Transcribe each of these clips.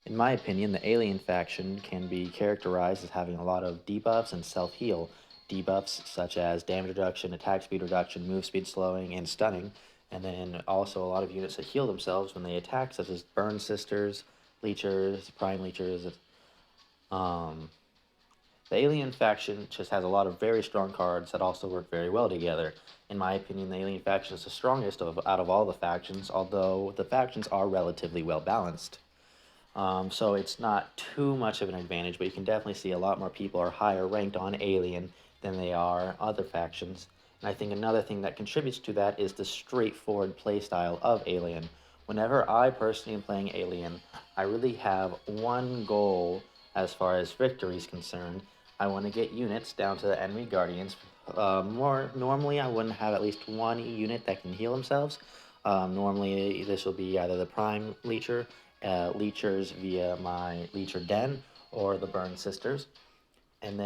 In my opinion, the alien faction can be characterized as having a lot of debuffs and self-heal. Debuffs such as damage reduction, attack speed reduction, move speed slowing, and stunning. And then also a lot of units that heal themselves when they attack, such as Burn Sisters, Leechers, Prime Leechers. Um, the Alien faction just has a lot of very strong cards that also work very well together. In my opinion, the Alien faction is the strongest out of all the factions, although the factions are relatively well balanced. So it's not too much of an advantage, but you can definitely see a lot more people are higher ranked on Alien than they are other factions. And I think another thing that contributes to that is the straightforward playstyle of Alien. Whenever I personally am playing Alien, I really have one goal as far as victory is concerned. I want to get units down to the enemy guardians. More normally, I wouldn't have at least one unit that can heal themselves. Normally, this will be either the Prime Leecher, Leechers via my Leecher Den, or the Burn Sisters, and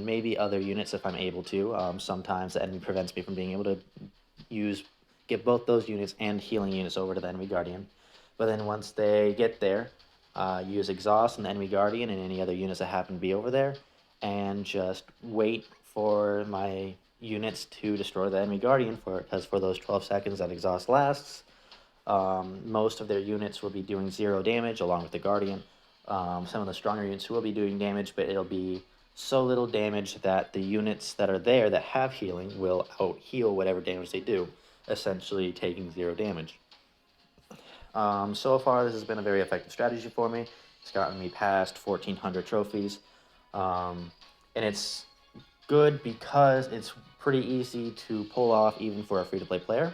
maybe other units if I'm able to. Sometimes the enemy prevents me from being able to use get both those units and healing units over to the enemy guardian. But then once they get there, use exhaust on the enemy guardian and any other units that happen to be over there, and just wait for my units to destroy the enemy guardian because for those 12 seconds that exhaust lasts, most of their units will be doing 0 damage along with the guardian. Some of the stronger units will be doing damage, but it'll be so little damage that the units that are there that have healing will out heal whatever damage they do, essentially taking 0 damage. So far, this has been a very effective strategy for me. It's gotten me past 1,400 trophies, and it's good because it's pretty easy to pull off even for a free-to-play player.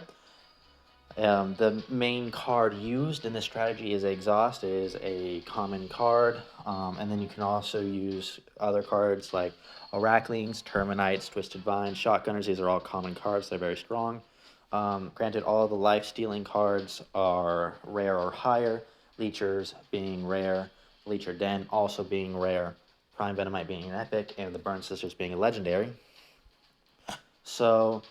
The main card used in this strategy is Exhaust. It is a common card, and then you can also use other cards like Oraclings, Terminites, Twisted Vines, Shotgunners. These are all common cards. They're very strong. Granted, all the life-stealing cards are rare or higher, Leechers being rare, Leecher Den also being rare, Prime Venomite being an epic, and the Burn Sisters being a legendary. So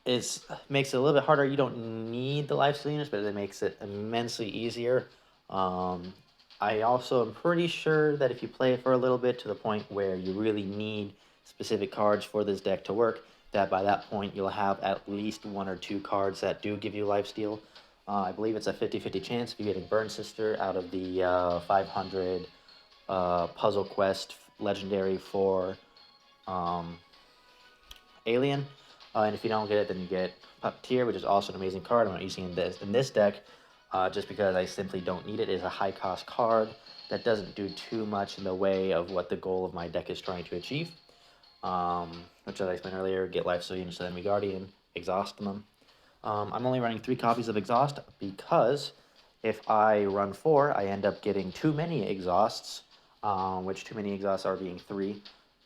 it makes it a little bit harder. You don't need the life-steal units, but it makes it immensely easier. I also am pretty sure that if you play it for a little bit to the point where you really need specific cards for this deck to work, that by that point you'll have at least 1 or 2 cards that do give you lifesteal. I believe it's a 50-50 chance if you get a Burn Sister out of the 500 Puzzle Quest legendary for Alien. And if you don't get it, then you get Puppeteer, which is also an amazing card. I'm not using in this deck just because I simply don't need it. It is a high-cost card that doesn't do too much in the way of what the goal of my deck is trying to achieve. Which, as I explained earlier, get Lifesteal units to the enemy guardian, exhaust them. I'm only running 3 copies of exhaust because if I run 4, I end up getting too many exhausts, which too many exhausts are being 3.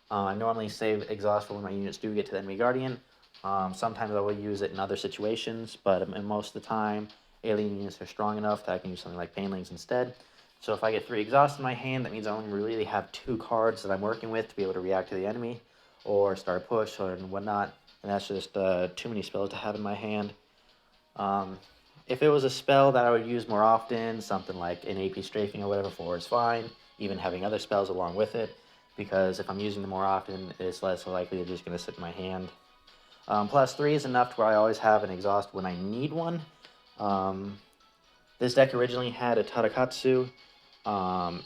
I normally save exhaust for when my units do get to the enemy guardian. Sometimes I will use it in other situations, but most of the time, alien units are strong enough that I can use something like Painlings instead. So if I get 3 exhausts in my hand, that means I only really have 2 cards that I'm working with to be able to react to the enemy, or start a push or whatnot, and that's just too many spells to have in my hand. If it was a spell that I would use more often, something like an AP Strafing or whatever, 4 is fine, even having other spells along with it, because if I'm using them more often, it's less likely they're just going to sit in my hand. Plus 3 is enough to where I always have an exhaust when I need one. This deck originally had a Tadakatsu.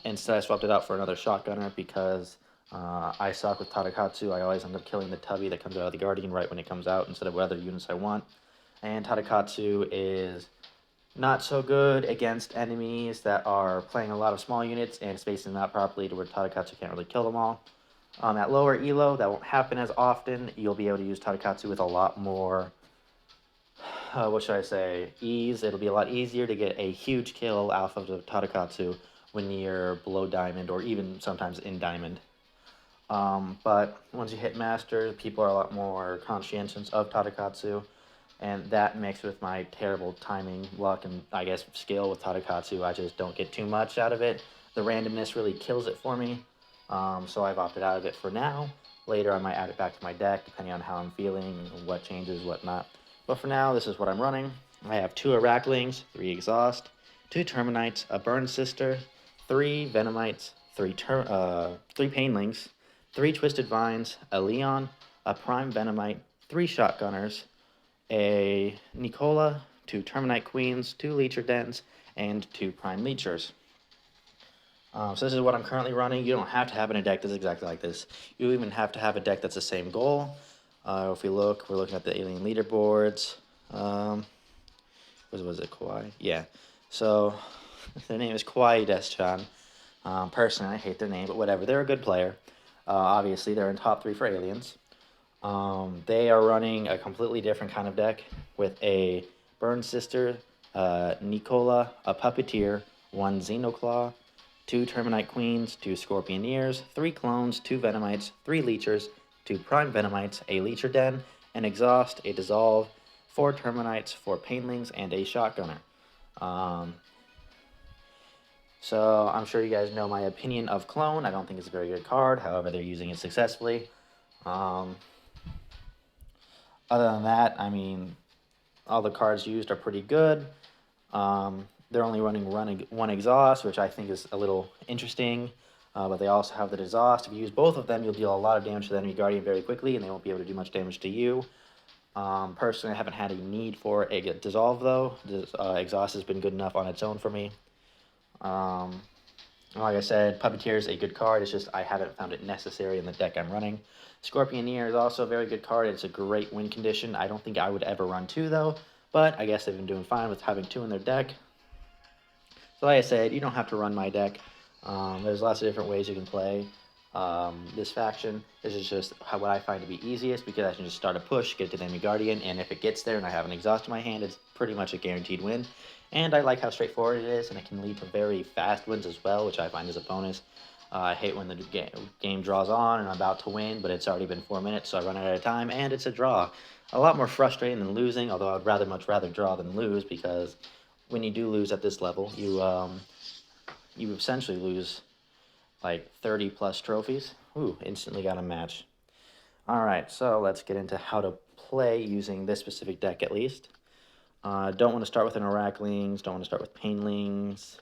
Instead I swapped it out for another Shotgunner because I suck with Tadakatsu. I always end up killing the Tubby that comes out of the Guardian right when it comes out instead of other units I want. And Tadakatsu is not so good against enemies that are playing a lot of small units and spacing them out properly to where Tadakatsu can't really kill them all. At lower elo, that won't happen as often. You'll be able to use Tadakatsu with a lot more, what should I say, ease. It'll be a lot easier to get a huge kill off of the Tadakatsu when you're below Diamond or even sometimes in Diamond. But once you hit Master, people are a lot more conscientious of Tadakatsu, and that mixed with my terrible timing, luck, and I guess skill with Tadakatsu, I just don't get too much out of it. The randomness really kills it for me. So I've opted out of it for now. Later I might add it back to my deck depending on how I'm feeling, what changes, what not. But for now, this is what I'm running. I have 2 Oraclings, 3 Exhaust, 2 Terminites, a Burn Sister, 3 Venomites, 3 Painlings, 3 Twisted Vines, a Leon, a Prime Venomite, 3 Shotgunners, a Nicola, 2 Terminite Queens, 2 Leecher Dens, and 2 Prime Leechers. So this is what I'm currently running. You don't have to have in a deck that's exactly like this. You even have to have a deck that's the same goal. If we look, we're looking at the alien leaderboards. What was it, Kawhi? Yeah. So their name is Kawhi Deschan. Personally, I hate their name, but whatever. They're a good player. Obviously, they're in top 3 for aliens. They are running a completely different kind of deck with a Burn Sister, Nicola, a Puppeteer, 1 Xenoclaw, 2 Terminite Queens, 2 Scorpioneers, 3 Clones, 2 Venomites, 3 Leechers, 2 Prime Venomites, a Leecher Den, an Exhaust, a Dissolve, 4 Terminites, 4 Painlings, and a Shotgunner. So I'm sure you guys know my opinion of Clone. I don't think it's a very good card. However, they're using it successfully. Other than that, I mean, all the cards used are pretty good. They're only running 1 Exhaust, which I think is a little interesting. But they also have the Exhaust. If you use both of them, you'll deal a lot of damage to the enemy Guardian very quickly, and they won't be able to do much damage to you. Personally, I haven't had a need for a Dissolve, though. Exhaust has been good enough on its own for me. Like I said, Puppeteer is a good card. It's just I haven't found it necessary in the deck I'm running. Scorpioneer is also a very good card. It's a great win condition. I don't think I would ever run 2, though. But I guess they've been doing fine with having 2 in their deck. So like I said, you don't have to run my deck. There's lots of different ways you can play this faction. This is just what I find to be easiest, because I can just start a push, get to the enemy Guardian, and if it gets there and I have an Exhaust in my hand, it's pretty much a guaranteed win. And I like how straightforward it is, and it can lead to very fast wins as well, which I find is a bonus. I hate when the game draws on and I'm about to win, but it's already been 4 minutes, so I run out of time, and it's a draw. A lot more frustrating than losing, although I'd much rather draw than lose, because when you do lose at this level, you essentially lose like 30 plus trophies. Ooh, instantly got a match. Alright, so let's get into how to play using this specific deck at least. Don't want to start with an Oraclings, don't want to start with Painlings.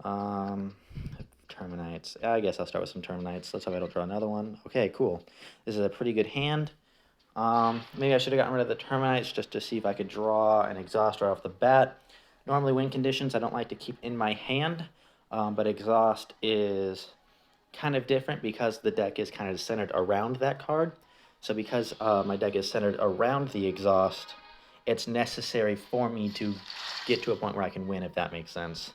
Terminites. I guess I'll start with some Terminites. Let's hope I don't draw another one. Okay, cool. This is a pretty good hand. Maybe I should have gotten rid of the Terminites just to see if I could draw an Exhaust right off the bat. Normally win conditions I don't like to keep in my hand, but Exhaust is kind of different because the deck is kind of centered around that card. So because my deck is centered around the Exhaust, it's necessary for me to get to a point where I can win, if that makes sense.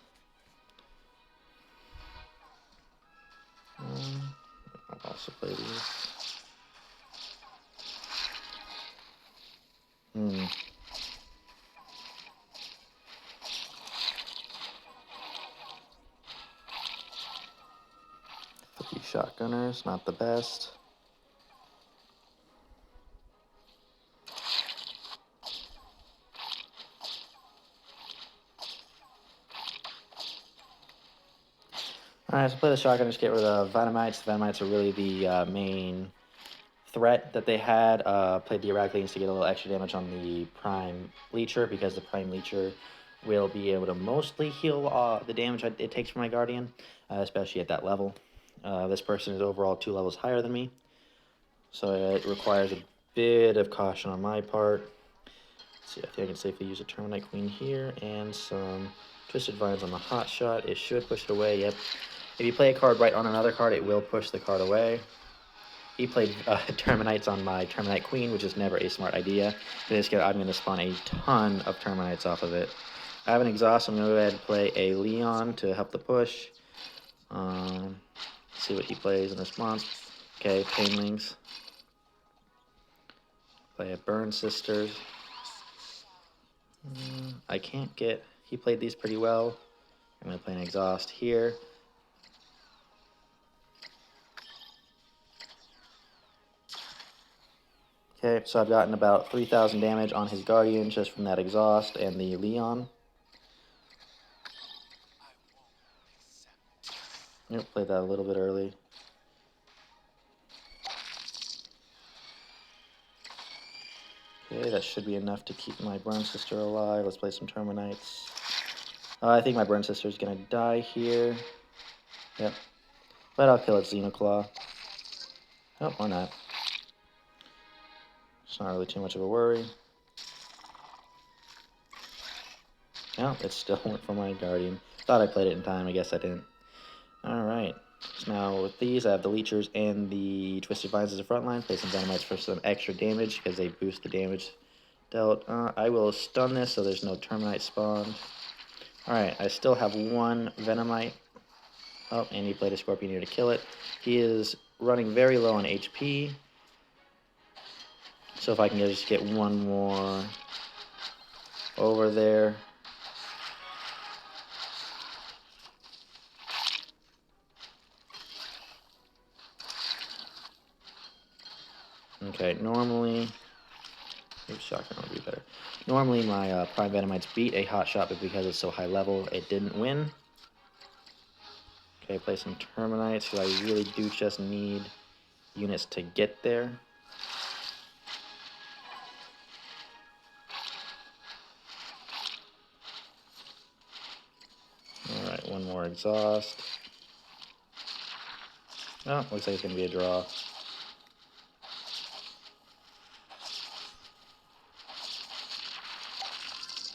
I'll also play these. Shotgunners, not the best. Alright, so play the Shotgunners, get rid of Venomites. The Venomites are really the main threat that they had. Played the Heracles to get a little extra damage on the Prime Leecher, because the Prime Leecher will be able to mostly heal the damage it takes from my Guardian, especially at that level. This person is overall 2 levels higher than me, so it requires a bit of caution on my part. Let's see, I think I can safely use a Terminite Queen here and some Twisted Vines on the Hot Shot. It should push it away, yep. If you play a card right on another card, it will push the card away. He played Terminites on my Terminite Queen, which is never a smart idea. In this case, I'm going to spawn a ton of Terminites off of it. I have an Exhaust, so I'm going to go ahead and play a Leon to help the push. See what he plays in response. Okay, Painlings. Play a Burn Sisters. I can't get... He played these pretty well. I'm going to play an Exhaust here. Okay, so I've gotten about 3,000 damage on his Guardian just from that Exhaust and the Leon. Yep, played that a little bit early. Okay, that should be enough to keep my Burn Sister alive. Let's play some Terminites. I think my Burn Sister's gonna die here. Yep. But I'll kill its Xenoclaw. Oh, why not? It's not really too much of a worry. No, it still went for my Guardian. Thought I played it in time, I guess I didn't. Alright. So now with these, I have the Leechers and the Twisted Vines as a front line. Play some Dynamites for some extra damage, because they boost the damage dealt. I will stun this so there's no Terminite spawned. Alright, I still have one Venomite. Oh, and he played a Scorpioneer to kill it. He is running very low on HP. So if I can just get one more over there. Okay, normally... Oops, Shotgun would be better. Normally my Prime Venomites beat a Hot Shot, but because it's so high level, it didn't win. Okay, play some Terminites, so I really do just need units to get there. Alright, one more Exhaust. Oh, looks like it's going to be a draw.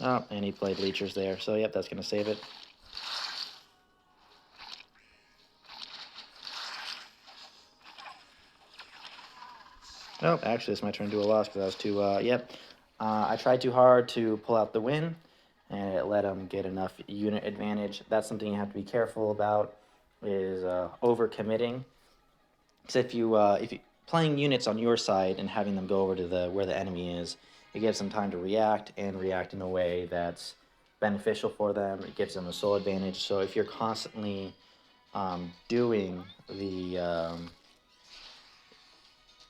Oh, and he played Leechers there, so yep, that's going to save it. Oh, actually, it's my turn to do a loss because I was too, yep. I tried too hard to pull out the win, and it let him get enough unit advantage. That's something you have to be careful about, is over-committing. Because if you playing units on your side and having them go over to where the enemy is, it gives them time to react and react in a way that's beneficial for them. It gives them a soul advantage. So if you're constantly doing the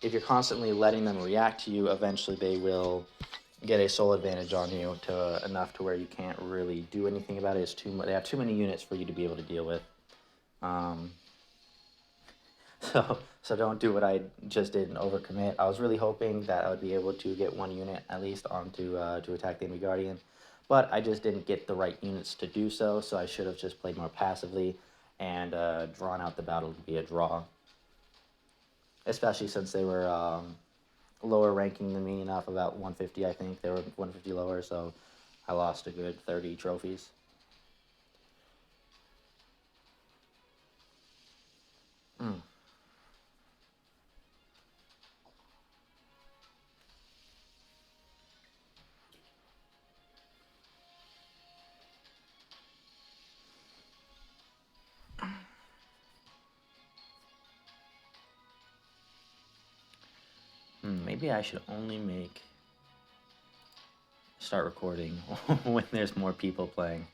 if you're constantly letting them react to you, eventually they will get a soul advantage on you to enough to where you can't really do anything about it. It's too they have too many units for you to be able to deal with. So don't do what I just did and overcommit. I was really hoping that I would be able to get one unit at least onto to attack the enemy Guardian, but I just didn't get the right units to do so. So I should have just played more passively and drawn out the battle to be a draw. Especially since they were lower ranking than me enough, about 150, I think. They were 150 lower, so I lost a good 30 trophies. Maybe I should only start recording when there's more people playing.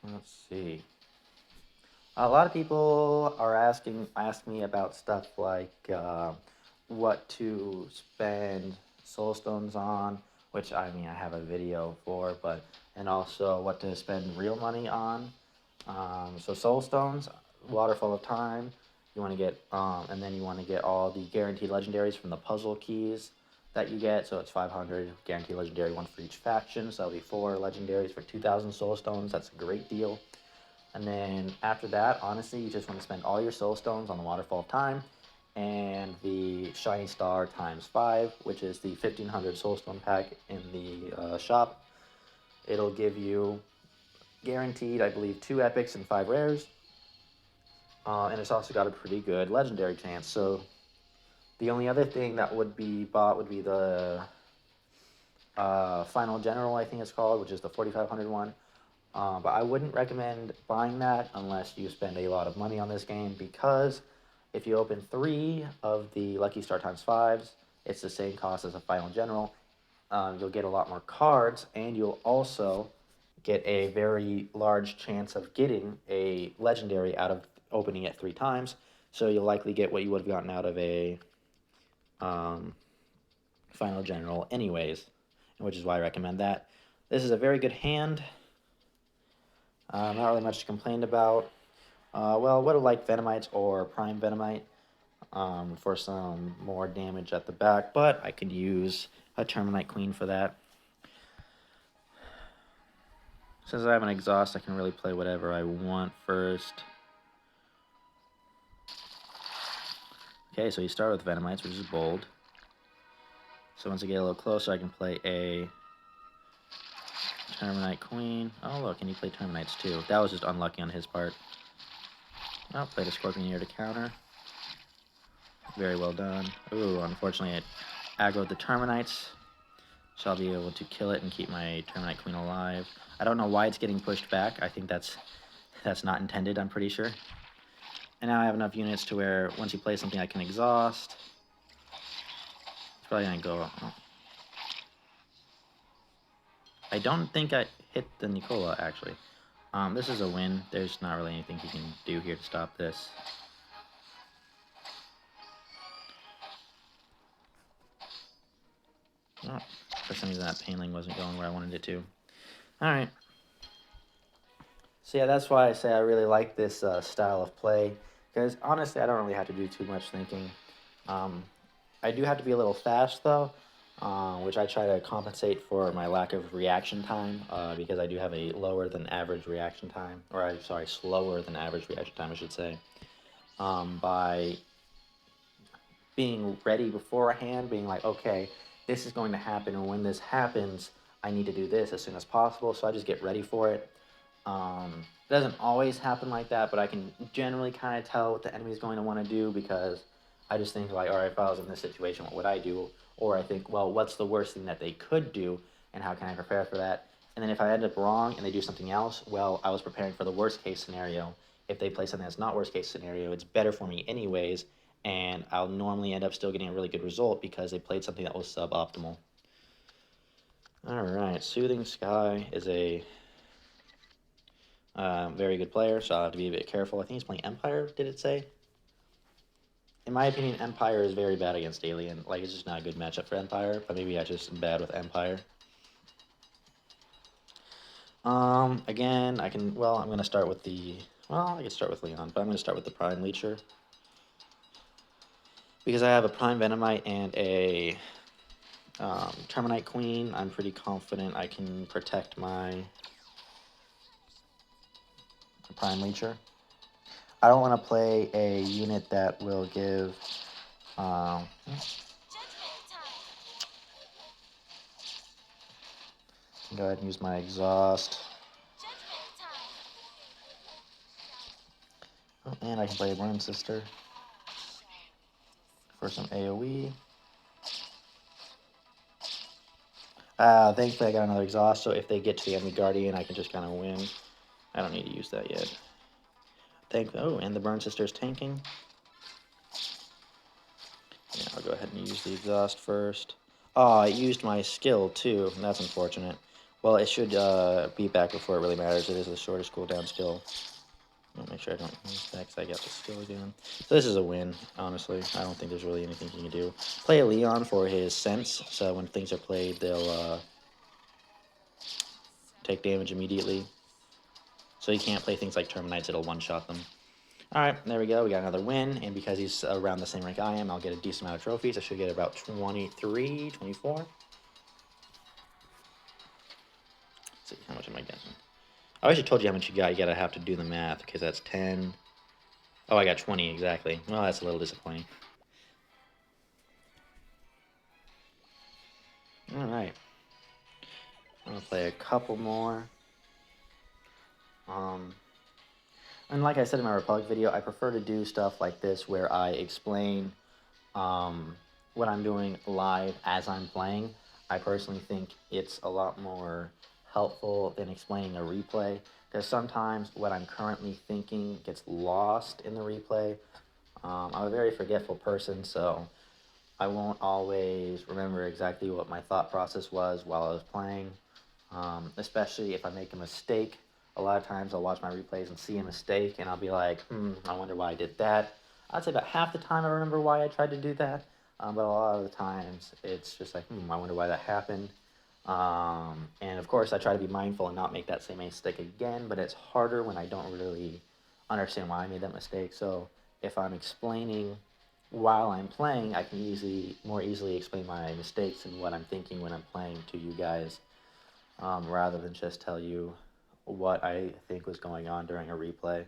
Let's see. A lot of people are ask me about stuff like what to spend soul stones on, which I mean I have a video for, and also what to spend real money on. So soul stones, Waterfall of Time, you want to get, and then you want to get all the guaranteed legendaries from the puzzle keys that you get. So it's 500 guaranteed legendary, one for each faction. So that'll be 4 legendaries for 2,000 soul stones. That's a great deal. And then after that, honestly, you just want to spend all your soul stones on the Waterfall of Time and the Shiny Star ×5, which is the 1,500 soul stone pack in the shop. It'll give you guaranteed, I believe, 2 epics and 5 rares. And it's also got a pretty good legendary chance. So the only other thing that would be bought would be the Final General, I think it's called, which is the 4,500 one. But I wouldn't recommend buying that unless you spend a lot of money on this game, because if you open 3 of the Lucky Star ×5s, it's the same cost as a Final General. You'll get a lot more cards, and you'll also get a very large chance of getting a legendary out of opening it 3 times. So you'll likely get what you would have gotten out of a Final General anyways, which is why I recommend that. This is a very good hand. Not really much to complain about. Well, would have liked Venomites or Prime Venomite for some more damage at the back, but I could use a Terminite Queen for that. Since I have an exhaust, I can really play whatever I want first. Okay, so you start with Venomites, which is bold. So once I get a little closer, I can play a Terminite Queen. Oh, look, and he played Terminites too. That was just unlucky on his part. Oh, played a Scorpioneer to counter. Very well done. Ooh, unfortunately, it aggroed the Terminites. So I'll be able to kill it and keep my Terminite Queen alive. I don't know why it's getting pushed back. I think that's not intended, I'm pretty sure. And now I have enough units to where once you play something I can exhaust. It's probably going to go... Oh. I don't think I hit the Nicola, actually. This is a win. There's not really anything he can do here to stop this. Oh, for some reason that paneling wasn't going where I wanted it to. Alright. So yeah, that's why I say I really like this style of play. Because honestly, I don't really have to do too much thinking. I do have to be a little fast though, which I try to compensate for my lack of reaction time, because I do have a lower than average reaction time, or sorry, slower than average reaction time, I should say, by being ready beforehand, being like, okay, this is going to happen, and when this happens, I need to do this as soon as possible, so I just get ready for it. It doesn't always happen like that, but I can generally kind of tell what the enemy is going to want to do, because I just think like, all right, if I was in this situation, what would I do? Or I think, well, what's the worst thing that they could do, and how can I prepare for that? And then if I end up wrong and they do something else, well, I was preparing for the worst case scenario. If they play something that's not worst case scenario, it's better for me anyways, and I'll normally end up still getting a really good result because they played something that was suboptimal. Alright, Soothing Sky is a very good player, so I'll have to be a bit careful. I think he's playing Empire, did it say? In my opinion, Empire is very bad against Alien. Like, it's just not a good matchup for Empire, but maybe I just am bad with Empire. Again, I can, well, I'm going to start with the, well, I can start with Leon, but I'm going to start with the Prime Leecher. Because I have a Prime Venomite and a Terminite Queen, I'm pretty confident I can protect my Prime Leecher. I don't want to play a unit that will give... go ahead and use my exhaust. Oh, and I can play a Burn Sister for some AoE. Thankfully I got another exhaust, so if they get to the enemy Guardian, I can just kind of win. I don't need to use that yet. Oh, and the Burn Sister's tanking. Yeah, I'll go ahead and use the exhaust first. Oh, it used my skill too. That's unfortunate. Well, it should be back before it really matters. It is the shortest cooldown skill. I'll make sure I don't use that because I got the skill again. So this is a win, honestly. I don't think there's really anything he can do. Play a Leon for his sense, so when things are played, they'll take damage immediately. So you can't play things like Terminites, it'll one-shot them. Alright, there we go, we got another win, and because he's around the same rank I am, I'll get a decent amount of trophies. I should get about 23, 24. Let's see, how much am I getting? I wish I told you how much you got. You gotta have to do the math, because that's 10. Oh, I got 20, exactly. Well, that's a little disappointing. Alright. I'm gonna play a couple more. And like I said in my Republic video, I prefer to do stuff like this where I explain what I'm doing live as I'm playing. I personally think it's a lot more helpful than explaining a replay, because sometimes what I'm currently thinking gets lost in the replay. I'm a very forgetful person, so I won't always remember exactly what my thought process was while I was playing, especially if I make a mistake. A lot of times I'll watch my replays and see a mistake, and I'll be like, I wonder why I did that. I'd say about half the time I remember why I tried to do that, but a lot of the times it's just like, I wonder why that happened. And of course I try to be mindful and not make that same mistake again, but it's harder when I don't really understand why I made that mistake. So if I'm explaining while I'm playing, I can more easily explain my mistakes and what I'm thinking when I'm playing to you guys, rather than just tell you what I think was going on during a replay.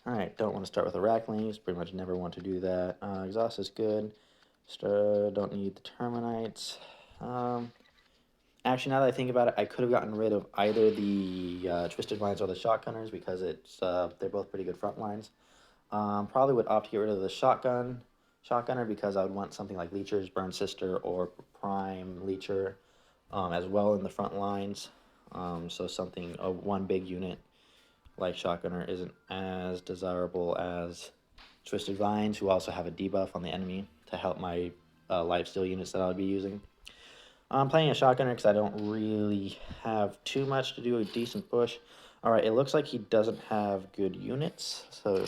Alright, don't want to start with Arachnings, pretty much never want to do that. Exhaust is good. Don't need the Terminites. Actually, now that I think about it, I could have gotten rid of either the Twisted Vines or the Shotgunners because they're both pretty good front lines. Probably would opt to get rid of the Shotgunner because I would want something like Leecher's Burn Sister or Prime Leecher as well in the front lines. So one big unit like Shotgunner isn't as desirable as Twisted Vines, who also have a debuff on the enemy to help my lifesteal units that I would be using. I'm playing a Shotgunner because I don't really have too much to do a decent push. Alright, it looks like he doesn't have good units, so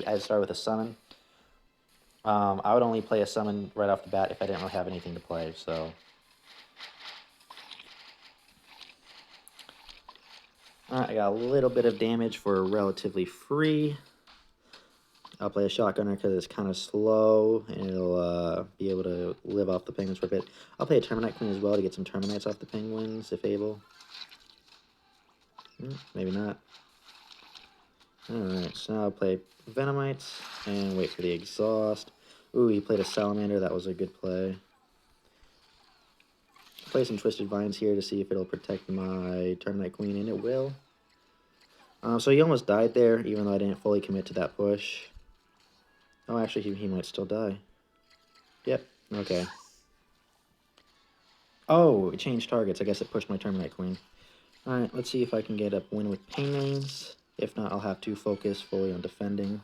I'd start with a summon. I would only play a summon right off the bat if I didn't really have anything to play, so... Alright, I got a little bit of damage for relatively free. I'll play a Shotgunner because it's kind of slow, and it'll be able to live off the penguins for a bit. I'll play a Terminite Queen as well to get some Terminites off the penguins, if able. Maybe not. Alright, so now I'll play Venomites, and wait for the exhaust. Ooh, he played a Salamander, that was a good play. Play some Twisted Vines here to see if it'll protect my Terminite Queen, and it will. So he almost died there, even though I didn't fully commit to that push. Oh, actually, he might still die. Yep, okay. Oh, it changed targets. I guess it pushed my Terminite Queen. Alright, let's see if I can get a win with Painlings. If not, I'll have to focus fully on defending.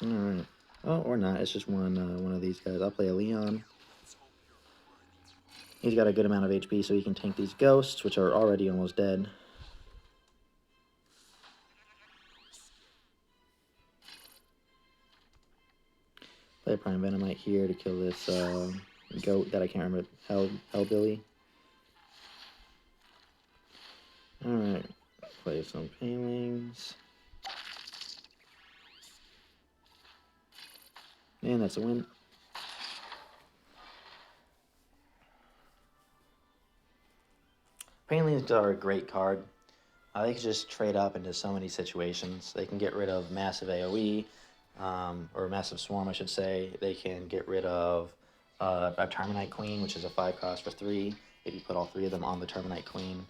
Alright. Oh, or not. It's just one of these guys. I'll play a Leon. He's got a good amount of HP, so he can tank these ghosts, which are already almost dead. Play a Prime Venomite here to kill this goat that I can't remember. Hellbilly. Alright. Play some Painlings. And that's a win. Painlings are a great card. They can just trade up into so many situations. They can get rid of massive AoE, or massive swarm, I should say. They can get rid of a Terminite Queen, which is a 5 cost for 3, if you put all 3 of them on the Terminite Queen.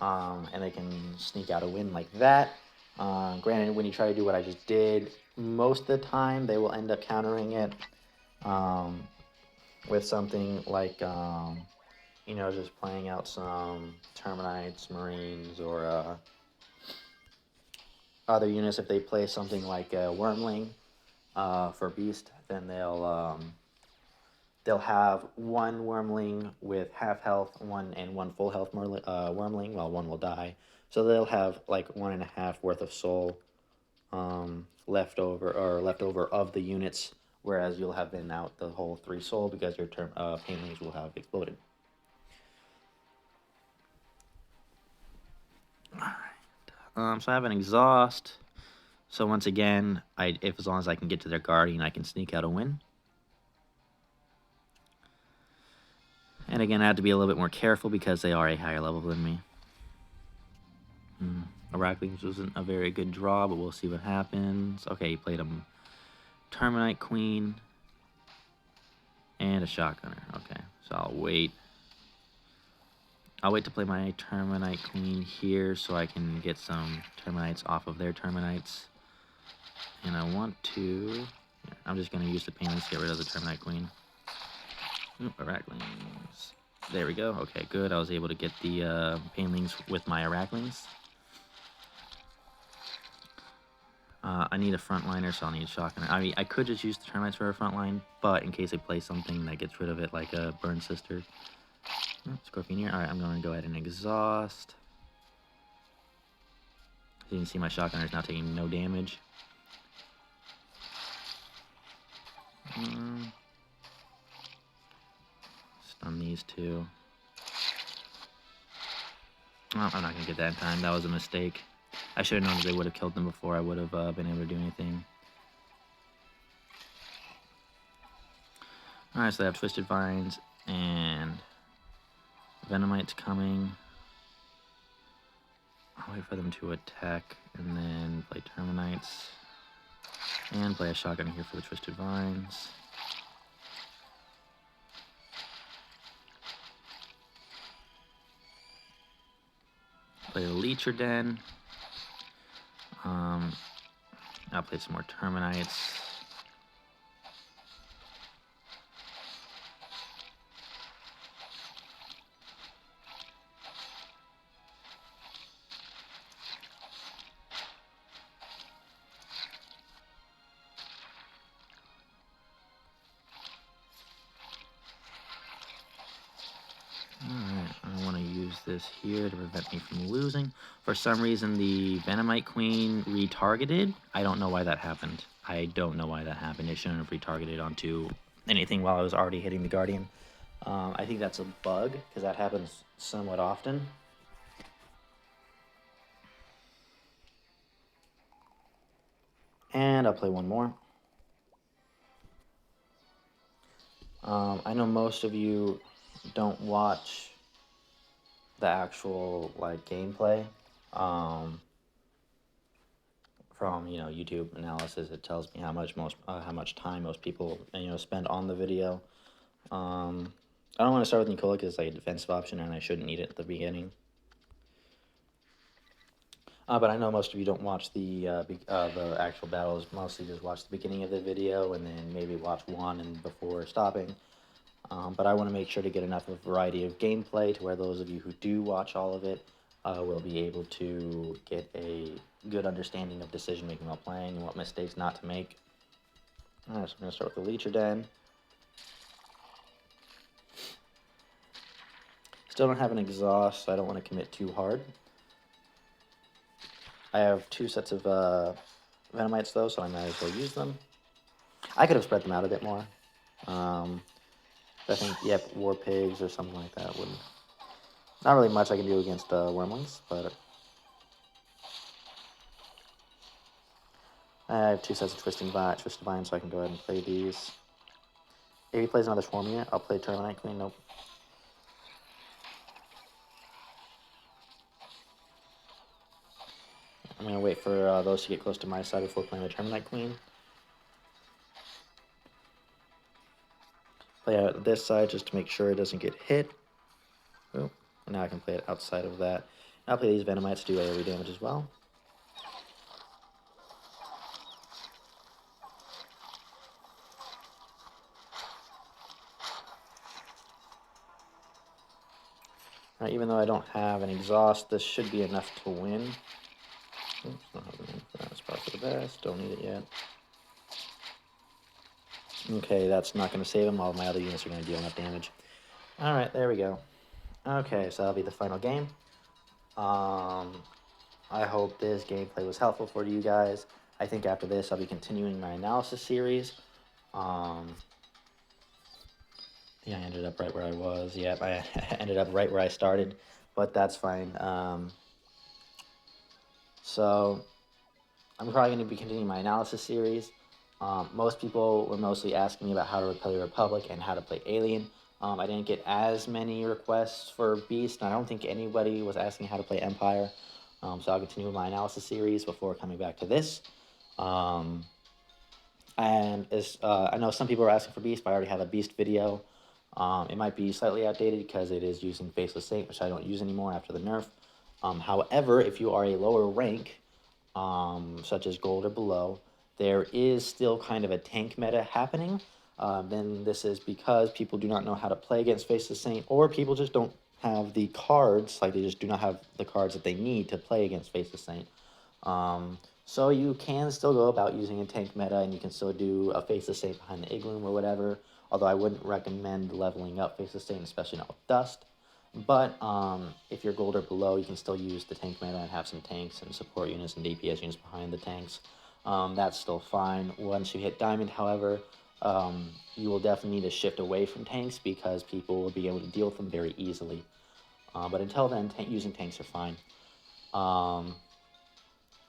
And they can sneak out a win like that. Granted, when you try to do what I just did, most of the time they will end up countering it with something like, you know, just playing out some Terminites, Marines, or other units. If they play something like a Wormling for Beast, then they'll have one Wormling with half health, one full health Wormling, while one will die. So they'll have like 1.5 worth of soul left over of the units, whereas you'll have been out the whole 3 soul because your Painlings will have exploded. Alright. So I have an exhaust. So once again, as long as I can get to their Guardian, I can sneak out a win. And again, I have to be a little bit more careful because they are a higher level than me. Arachnings wasn't a very good draw, but we'll see what happens. Okay, he played a Terminite Queen and a Shotgunner. Okay, so I'll wait. I'll wait to play my Terminite Queen here so I can get some Terminites off of their Terminites. And I want to... I'm just going to use the Painlings to get rid of the Terminite Queen. Arachnings. There we go. Okay, good. I was able to get the Painlings with my Arachnings. I need a frontliner, so I'll need a Shotgunner. I mean, I could just use the Termites for a frontline, but in case I play something that gets rid of it, like a Burn Sister. Scorpioneer. Alright, I'm going to go ahead and exhaust. As you can see, my Shotgunner is now taking no damage. Stun these two. Oh, I'm not going to get that in time. That was a mistake. I should have known that they would have killed them before I would have been able to do anything. Alright, so they have Twisted Vines and Venomites coming. I'll wait for them to attack and then play Terminites. And play a shotgun here for the Twisted Vines. Play the Leecher Den. I'll play some more Terminites. Alright, I want to use this here to prevent me from losing. For some reason, the Venomite Queen retargeted. I don't know why that happened. I don't know why that happened. It shouldn't have retargeted onto anything while I was already hitting the Guardian. I think that's a bug, because that happens somewhat often. And I'll play one more. I know most of you don't watch the actual like gameplay from YouTube analysis. It tells me how much time most people spend on the video. I don't want to start with Nicola because it's like a defensive option and I shouldn't need it at the beginning. But I know most of you don't watch the actual battles. Mostly just watch the beginning of the video and then maybe watch one and before stopping. But I want to make sure to get enough of a variety of gameplay to where those of you who do watch all of it will be able to get a good understanding of decision making while playing and what mistakes not to make. Alright, so I'm going to start with the Leecher Den. Still don't have an exhaust, so I don't want to commit too hard. I have 2 sets of Venomites though, so I might as well use them. I could have spread them out a bit more. I think, yep, War Pigs or something like that wouldn't. Not really much I can do against Wormlings, but I have 2 sets of Twisted Vines, so I can go ahead and play these. If he plays another Swarm unit, I'll play Terminite Queen. Nope. I'm going to wait for those to get close to my side before playing the Terminite Queen. Play out this side just to make sure it doesn't get hit. Oh, and now I can play it outside of that. I'll play these Venomites to do AoE damage as well. Even though I don't have an exhaust, this should be enough to win. Oops, not having room for that. It's probably for the best. Don't need it yet. Okay, that's not going to save him. All of my other units are going to deal enough damage. Alright, there we go. Okay, so that'll be the final game. I hope this gameplay was helpful for you guys. I think after this, I'll be continuing my analysis series. Yeah, I ended up right where I was. Yep, I ended up right where I started, but that's fine. So I'm probably going to be continuing my analysis series. Most people were mostly asking me about how to play Republic and how to play Alien. I didn't get as many requests for Beast, and I don't think anybody was asking how to play Empire. So I'll continue my analysis series before coming back to this. And as I know some people are asking for Beast, but I already have a Beast video. It might be slightly outdated because it is using Faceless Saint, which I don't use anymore after the nerf. However, if you are a lower rank, such as gold or below, there is still kind of a tank meta happening. Then this is because people do not know how to play against Faceless Saint, or people just don't have the cards, like they just do not have the cards that they need to play against Faceless Saint. So you can still go about using a tank meta, and you can still do a Faceless Saint behind the Igloom or whatever, although I wouldn't recommend leveling up Faceless Saint, especially not with Dust. But if you're gold or below, you can still use the tank meta and have some tanks and support units and DPS units behind the tanks. That's still fine. Once you hit Diamond, however, you will definitely need to shift away from tanks because people will be able to deal with them very easily. But until then, using tanks are fine.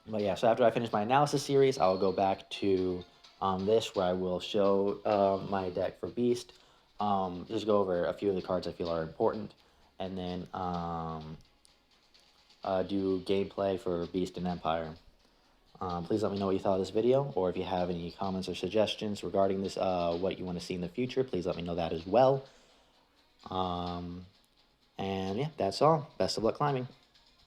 But yeah, so after I finish my analysis series, I'll go back to this, where I will show my deck for Beast. Just go over a few of the cards I feel are important, and then do gameplay for Beast and Empire. Please let me know what you thought of this video, or if you have any comments or suggestions regarding this, what you want to see in the future, please let me know that as well. And yeah, that's all. Best of luck climbing.